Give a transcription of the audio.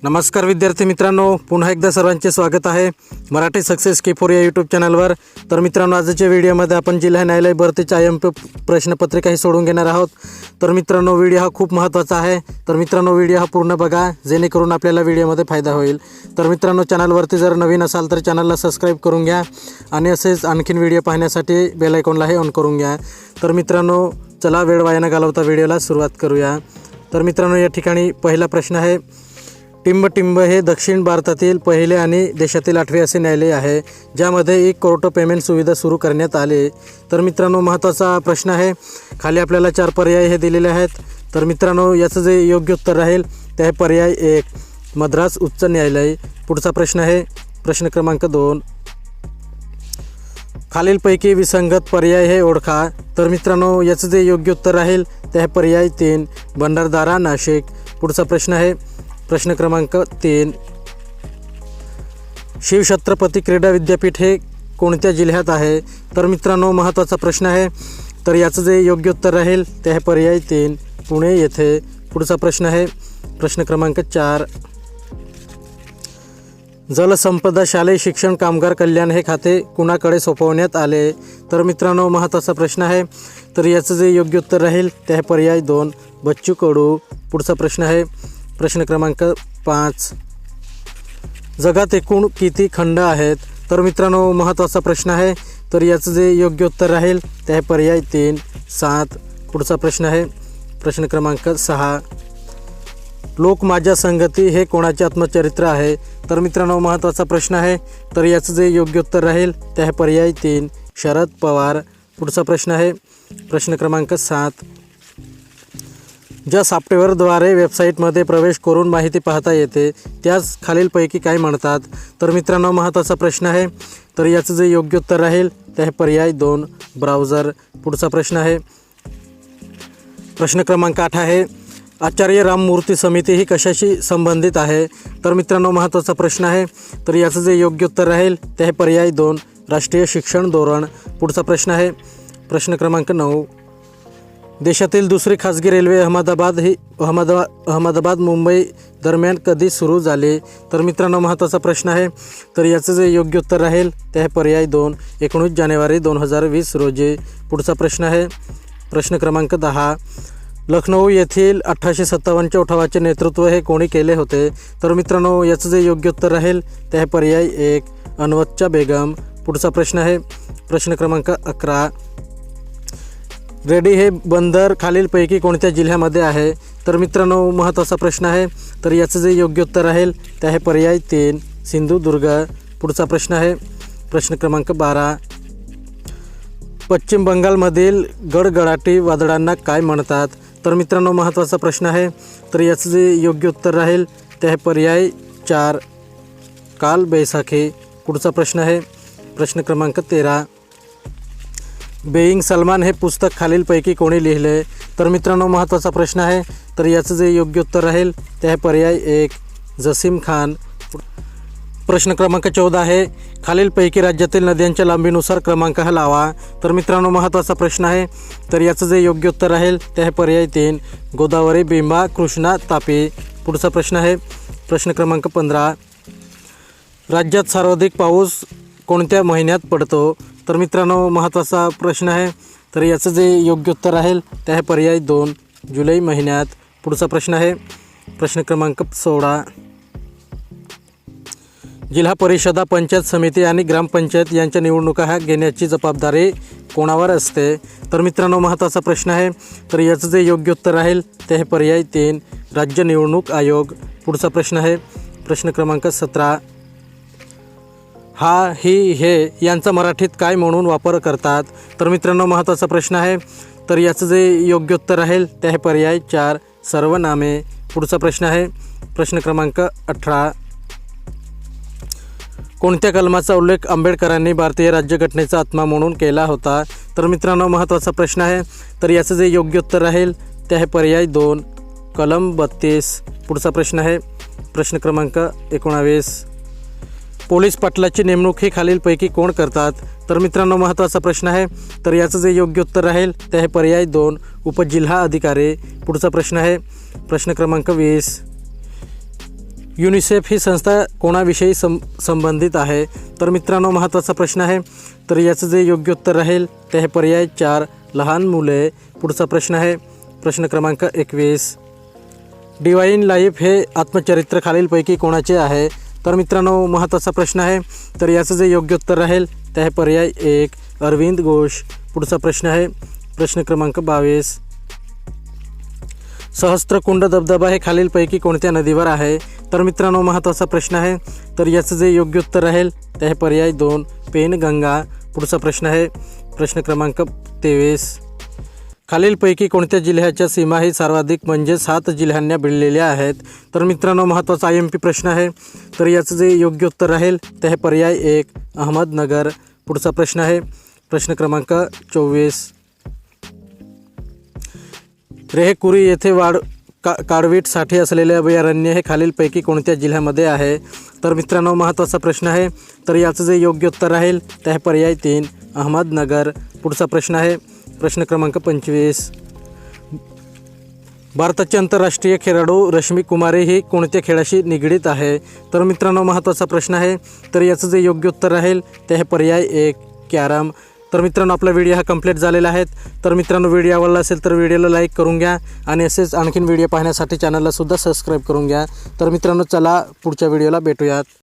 नमस्कार विद्यार्थी मित्रांनो, पुन्हा एकदा सर्वांचे स्वागत आहे मराठी सक्सेस की4 या यूट्यूब चॅनलवर। तर मित्रांनो, आजच्या व्हिडिओमध्ये आपण जिल्हा न्यायालय भरतीच्या IMP प्रश्नपत्रिका ही सोडून घेणार आहोत। तर मित्रांनो, व्हिडिओ हा खूप महत्त्वाचा आहे। तर मित्रांनो, व्हिडिओ हा पूर्ण बघा जेणेकरून आपल्याला व्हिडिओमध्ये फायदा होईल। तर मित्रांनो, चॅनलवरती जर नवीन असाल तर चॅनलला सबस्क्राईब करून घ्या आणि असेच आणखीन व्हिडिओ पाहण्यासाठी बेल आयकॉनलाही ऑन करून घ्या। तर मित्रांनो, चला वेळ वाया न घालवता व्हिडिओला सुरुवात करूया। तर मित्रांनो, या ठिकाणी पहिला प्रश्न आहे, टिंब हे दक्षिण भारतातील पहिले आणि देशातील 8वे असे न्यायालय आहे ज्यामध्ये ई कोर्ट पेमेंट सुविधा सुरू करण्यात आले। तर मित्रांनो, महत्त्वाचा प्रश्न आहे। खाली आपल्याला 4 पर्याय हे दिलेले आहेत। तर मित्रांनो, याचं जे योग्य उत्तर राहील ते आहे पर्याय 1 मद्रास उच्च न्यायालय। पुढचा प्रश्न आहे प्रश्न क्रमांक 2, खालीलपैकी विसंगत पर्याय हे ओळखा। तर मित्रांनो, याचं जे योग्य उत्तर राहील ते आहे पर्याय 3 भंडारदरा नाशिक। पुढचा प्रश्न आहे प्रश्न क्रमांक 3, शिवछत्रपती क्रीडा विद्यापीठ हे कोणत्या जिल्ह्यात आहे? तर मित्रांनो, महत्त्वाचा प्रश्न आहे। तर याचं जे योग्य उत्तर राहील ते आहे पर्याय 3 पुणे येथे। पुढचा प्रश्न आहे प्रश्न क्रमांक 4, जलसंपदा शालेय शिक्षण कामगार कल्याण हे खाते कुणाकडे सोपवण्यात आले? तर मित्रांनो, महत्त्वाचा प्रश्न आहे। तर याचं जे योग्य उत्तर राहील ते आहे पर्याय 2 बच्चू कडू। पुढचा प्रश्न आहे प्रश्न क्रमांक 5, जगात एकूण किती खंड आहेत? तर मित्रांनो, महत्त्वाचा प्रश्न आहे। तर याचं जे योग्य उत्तर राहील ते आहे पर्याय 3 7। पुढचा प्रश्न आहे प्रश्न क्रमांक 6, लोक माझ्या संगती हे कोणाचे आत्मचरित्र आहे? तर मित्रांनो, महत्त्वाचा प्रश्न आहे। तर याचं जे योग्य उत्तर राहील ते आहे पर्याय 3 शरद पवार। पुढचा प्रश्न आहे प्रश्न क्रमांक 7, ज्या सॉफ्टवेअरद्वारे वेबसाईटमध्ये प्रवेश करून माहिती पाहता येते त्यास खालीलपैकी काय म्हणतात? तर मित्रांनो, महत्त्वाचा प्रश्न आहे। तर याचं जे योग्य उत्तर राहील ते आहे पर्याय 2 ब्राउझर। पुढचा प्रश्न आहे प्रश्न क्रमांक 8 आहे, आचार्य राममूर्ती समिती ही कशाशी संबंधित आहे? तर मित्रांनो, महत्त्वाचा प्रश्न आहे। तर याचं जे योग्य उत्तर राहील ते आहे पर्याय 2 राष्ट्रीय शिक्षण धोरण। पुढचा प्रश्न आहे प्रश्न क्रमांक 9, देशातील दुसरी खाजगी रेल्वे अहमदाबाद मुंबई दरम्यान कधी सुरू झाली? तर मित्रांनो, महत्त्वाचा प्रश्न आहे। तर याचं जे योग्य उत्तर राहील ते आहे पर्याय 2 19 जानेवारी 2020 रोजी। पुढचा प्रश्न आहे प्रश्न क्रमांक 10, लखनौ येथील 1857च्या उठावाचे नेतृत्व हे कोणी केले होते? तर मित्रांनो, याचं जे योग्य उत्तर राहील ते आहे पर्याय 1 अन्वतच्या बेगम। पुढचा प्रश्न आहे प्रश्न क्रमांक 11, रेडी हे बंदर खालीलपैकी कोणत्या जिल्ह्यामध्ये आहे? तर मित्रांनो, महत्त्वाचा प्रश्न आहे। तर याचं जे योग्य उत्तर राहील ते आहे पर्याय 3 सिंधुदुर्ग। पुढचा प्रश्न आहे प्रश्न क्रमांक 12, पश्चिम बंगालमधील गडगडाटी वादळांना काय म्हणतात? तर मित्रांनो, महत्त्वाचा प्रश्न आहे। तर याचं जे योग्य उत्तर राहील ते आहे पर्याय 4 काल बैसाखी। पुढचा प्रश्न आहे प्रश्न क्रमांक 13, बेईंग सलमान हे पुस्तक खालीलपैकी कोणी लिहिले? तर मित्रांनो, महत्त्वाचा प्रश्न आहे। तर याचं जे योग्य उत्तर राहील ते आहे पर्याय 1 जसीम खान। प्रश्न क्रमांक 14 आहे, खालीलपैकी राज्यातील नद्यांच्या लांबीनुसार क्रमांक हा लावा। तर मित्रांनो, महत्त्वाचा प्रश्न आहे। तर याचं जे योग्य उत्तर राहील ते आहे पर्याय 3 गोदावरी भीमा कृष्णा तापी। पुढचा प्रश्न आहे प्रश्न क्रमांक 15, राज्यात सर्वाधिक पाऊस कोणत्या महिन्यात पडतो? तर मित्रांनो, महत्त्वाचा प्रश्न आहे। तर याचं जे योग्य उत्तर राहील ते आहे पर्याय 2 जुलै महिन्यात। पुढचा प्रश्न आहे प्रश्न क्रमांक 16, जिल्हा परिषदा पंचायत समिती आणि ग्रामपंचायत यांच्या निवडणुका ह्या घेण्याची जबाबदारी कोणावर असते? तर मित्रांनो, महत्त्वाचा प्रश्न आहे। तर याचं जे योग्य उत्तर राहील ते आहे पर्याय 3 राज्य निवडणूक आयोग। पुढचा प्रश्न आहे प्रश्न क्रमांक 17, हा ही हे यांचा मराठीत काय म्हणून वापर करतात? तर मित्रांनो, महत्त्वाचा प्रश्न आहे। तर याचं जे योग्य उत्तर राहील ते आहे पर्याय 4 सर्वनामे। पुढचा प्रश्न आहे प्रश्न क्रमांक 18, कोणत्या कलमाचा उल्लेख आंबेडकरांनी भारतीय राज्यघटनेचा आत्मा म्हणून केला होता? तर मित्रांनो, महत्त्वाचा प्रश्न आहे। तर याचं जे योग्य उत्तर राहील ते आहे पर्याय 2 कलम 32। पुढचा प्रश्न आहे प्रश्न क्रमांक 19, पोलीस पाटलाची नेमणूक ही खालीलपैकी कोण करतात? तर मित्रांनो, महत्त्वाचा प्रश्न आहे। तर याचं जे योग्य उत्तर राहील ते आहे पर्याय 2 उपजिल्हा अधिकारी। पुढचा प्रश्न आहे प्रश्न क्रमांक 20, युनिसेफ ही संस्था कोणाविषयी संबंधित आहे? तर मित्रांनो महत्त्वाचा प्रश्न आहे. तर याचं जे योग्य उत्तर राहील ते आहे पर्याय 4 लहान मुले. पुढचा प्रश्न आहे प्रश्न क्रमांक 21. डिवाइन लाईफ हे आत्मचरित्र खालीलपैकी कोणाचे आहे? तर मित्रांनो महत्त्वाचा प्रश्न आहे. तर याचं जे योग्य उत्तर राहील ते आहे पर्याय 1 अरविंद घोष. पुढचा प्रश्न आहे प्रश्न क्रमांक 22. सहस्त्रकुंड धबधबा हे खालीलपैकी कोणत्या नदीवर आहे? तर मित्रांनो महत्त्वाचा प्रश्न आहे. तर याचं जे योग्य उत्तर राहील ते आहे पर्याय 2 पेनगंगा. पुढचा प्रश्न आहे प्रश्न क्रमांक 23. खालीलपैकी कोणत्या जिल्ह्याच्या सीमा ही सर्वाधिक म्हणजे 7 जिल्ह्यांना भिडलेल्या आहेत? तर मित्रांनो महत्त्वाचा IMP प्रश्न आहे. तर याचं जे योग्य उत्तर राहील ते आहे पर्याय 1 अहमदनगर. पुढचा प्रश्न आहे प्रश्न क्रमांक 24. रेहकुरी येथे काळवीटसाठी असलेले अभयारण्य हे खालीलपैकी कोणत्या जिल्ह्यामध्ये आहे? तर मित्रांनो महत्त्वाचा प्रश्न आहे. तर याचं जे योग्य उत्तर राहील ते आहे पर्याय 3 अहमदनगर. पुढचा प्रश्न आहे प्रश्न क्रमांक 25. भारताचे आंतरराष्ट्रीय खेळाडू रश्मी कुमारी ही कोणत्या खेळाशी निगडीत आहे? तर मित्रांनो महत्त्वाचा प्रश्न आहे. तर याचं जे योग्य उत्तर राहील ते आहे पर्याय 1 कॅरम. तर मित्रांनो आपला व्हिडिओ हा कंप्लीट झालेला आहे. तर मित्रांनो व्हिडिओ आवडला असेल तर व्हिडिओला लाईक करून घ्या आणि असेच आणखीन व्हिडिओ पाहण्यासाठी चॅनलला सुद्धा सबस्क्राईब करून घ्या. तर मित्रांनो चला पुढच्या व्हिडिओला भेटूयात.